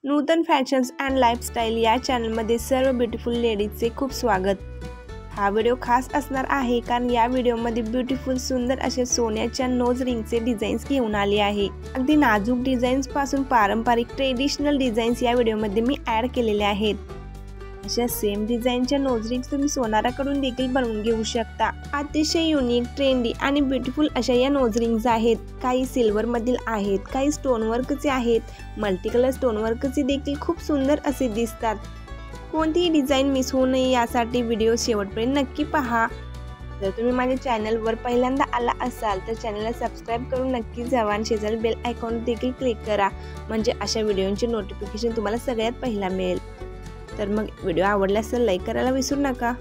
Nutan fashions and lifestyle या चॅनलमध्ये सर्व ब्युटिफुल लेडीजचे खूप स्वागत। हा व्हिडिओ खास असणार आहे कारण या व्हिडिओमध्ये ब्युटिफुल सुंदर असे सोन्याच्या नोज रिंगचे डिझाईन्स घेऊन आले आहे। अगदी नाजूक डिझाईन्स पासून पारंपरिक ट्रेडिशनल डिझाईन्स या व्हिडिओमध्ये मी ॲड केलेले आहेत। अशा सेम डिझाईनच्या नोज रिंग्स तुम्ही सोनाराकडून देखील बनवून घेऊ शकता। अतिशय युनिक, ट्रेंडी आणि ब्युटिफुल अशा या नोज रिंग्स आहेत। काही सिल्वर मधील आहेत, काही स्टोन वर्कचे आहेत, मल्टी कलर स्टोन वर्कचे देखील खूप सुंदर असे दिसतात। कोणतीही डिझाईन मिस होऊ नये यासाठी व्हिडिओ शेवटपर्यंत नक्की पहा। जर तुम्ही माझ्या चॅनलवर पहिल्यांदा आला असाल तर चॅनलला सबस्क्राइब करून नक्की जावा आणि शेजारी बेल आयकॉन देखील क्लिक करा, म्हणजे अशा व्हिडिओंचे नोटिफिकेशन तुम्हाला सगळ्यात पहिला मिळेल। तर मग व्हिडिओ आवडल्यास लाईक करायला विसरू नका।